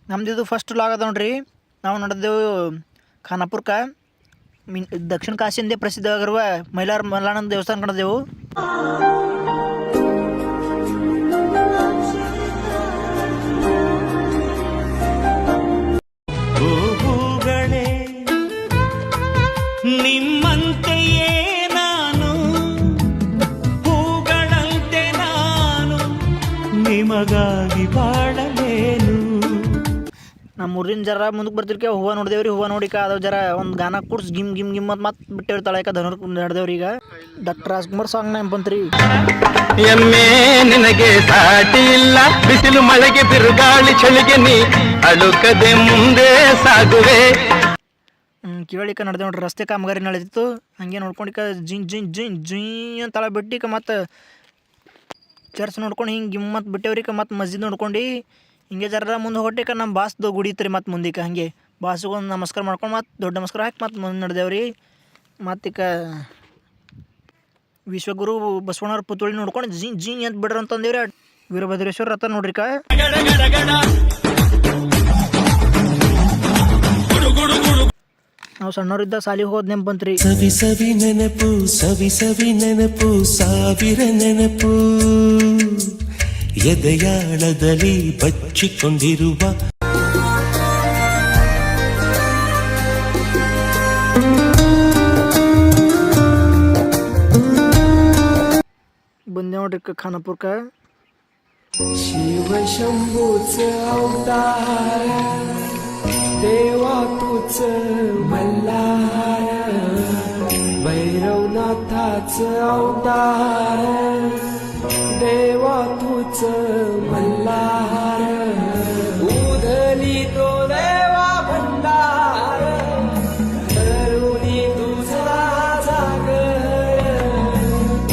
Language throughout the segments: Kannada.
ನಮ್ದು ಇದು ಫಸ್ಟ್ ಲಾಗ್ ಅದ ನೋಡ್ರಿ. ನಾವು ನಡೆದೆವು ಖಾನಾಪುರಕ್ಕೆ ದಕ್ಷಿಣ ಕಾಶಿಯಿಂದ ಪ್ರಸಿದ್ಧವಾಗಿರುವ ಮಲ್ಲಾನಂದ ದೇವಸ್ಥಾನ ನಡೆದೆವು. ನಿಮ್ಮಂತೆಯೇ ನಾನು ಹೂಗಳಂತೆ ನಾನು ನಿಮಗಾಗಿ ಬಾಳಲೇನು. ನಮ್ಮ ಊರಿನ ಜರ ಮುಂದಕ್ಕೆ ಬರ್ತಿರ್ಕೆ ಹೂವು ನೋಡಿದೇವ್ರಿ. ಹೂವು ನೋಡಿಕ ಅದಾವ ಜರ ಒಂದು ಗಾನ ಕೂಡ್ಸ್ ಗಿಮ್ ಗಿಮ್ ಗಿಮ್ ಮತ್ತೆ ಬಿಟ್ಟೇವ್ರಿ ತಳಕ ಧನುರ್ ನಡೆದೇವ್ರಿ. ಈಗ ಡಾಕ್ಟರ್ ರಾಜ್ಕುಮಾರ್ ಸಾಂಗ್ ನೆನಪಂತ್ರಿ. ಎಮ್ಮೆ ನಿನಗೆ ಸಾಟಿ ಇಲ್ಲ, ಬಿಸಿಲು ಮಳೆಗೆ ಬಿರುಗಾಳಿ ಚಳಿಗೆ ನೀ ಅಳುಕದೆ ಮುಂದೆ ಸಾಗುವೆ. ಕೇಳಿಕ ನಡೆದೆ ನೋಡ್ರಿ. ರಸ್ತೆ ಕಾಮಗಾರಿ ನಡೆದಿತ್ತು, ಹಂಗೆ ನೋಡ್ಕೊಂಡಿಕ ಜಿನ್ ಜಿನ್ ಜಿನ್ ಜಿನ್ ಅಂತಳ ಬಿಟ್ಟಿಕ ಮತ್ತು ಚರ್ಚ್ ನೋಡ್ಕೊಂಡು ಹಿಂಗೆ ಗಿಮ್ ಮತ್ತು ಬಿಟ್ಟೇವ್ರಿಕ ಮತ್ತು ಮಸ್ಜಿದ್ ನೋಡ್ಕೊಂಡು ಹಿಂಗೆ ಜರ ಮುಂದೆ ಹೊಟ್ಟಿಕ ನಮ್ಮ ಬಾಸ್ದು ಗುಡಿ ಇತ್ತು ರೀ. ಮತ್ತು ಮುಂದಿಕ ಹಾಗೆ ಬಾಸಿಗೆ ಒಂದು ನಮಸ್ಕಾರ ಮಾಡ್ಕೊಂಡು ಮತ್ತು ದೊಡ್ಡ ನಮಸ್ಕಾರ ಹಾಕಿ ಮತ್ತು ಮುಂದೆ ನಡೆದೇವ್ರಿ. ಮತ್ತೀಕ ವಿಶ್ವಗುರು ಬಸವಣ್ಣವ್ರ ಪುತ್ಥಳಿ ನೋಡ್ಕೊಂಡು ಜಿನ್ ಜಿನ್ ಅಂತ ಬಿಡ್ರಿ ಅಂತಂದೇವ್ರಿ. ವೀರಭದ್ರೇಶ್ವರ ರಥ ನೋಡ್ರಿಕ. ನಾವು ಸಣ್ಣವರಿದ್ದ ಸಾಲಿಗೆ ಹೋದ್ ನೆನಪಂತ್ರಿ. ಸವಿ ಸವಿ ನೆನಪು, ಸವಿ ಸವಿ ನೆನಪು, ಸಾವಿರ ನೆನಪು ಎದೆಯಾಳದಲ್ಲಿ ಬಚ್ಚಿಕೊಂಡಿರುವ. ಬಂದೆ ನೋಡ್ರಿ ಖಾನಾಪುರಕ್ಕೆ. शिव शंभूच अवतार देवा तूच मल्हार, भैरवनाथाच अवतार देवा तूच मल्हार, उधली तो देवा भंडार तरुणी तुझा जागर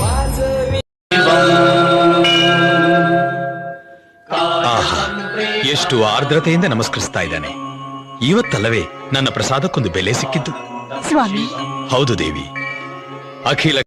वाजवी. ಎಷ್ಟು ಆರ್ದ್ರತೆಯಿಂದ ನಮಸ್ಕರಿಸ್ತಾ ಇದ್ದಾನೆ. ಇವತ್ತಲ್ಲವೇ ನನ್ನ ಪ್ರಸಾದಕ್ಕೊಂದು ಬೆಲೆ ಸಿಕ್ಕಿದ್ದು. ಸ್ವಾಮಿ. ಹೌದು ದೇವಿ. ಅಖಿಲ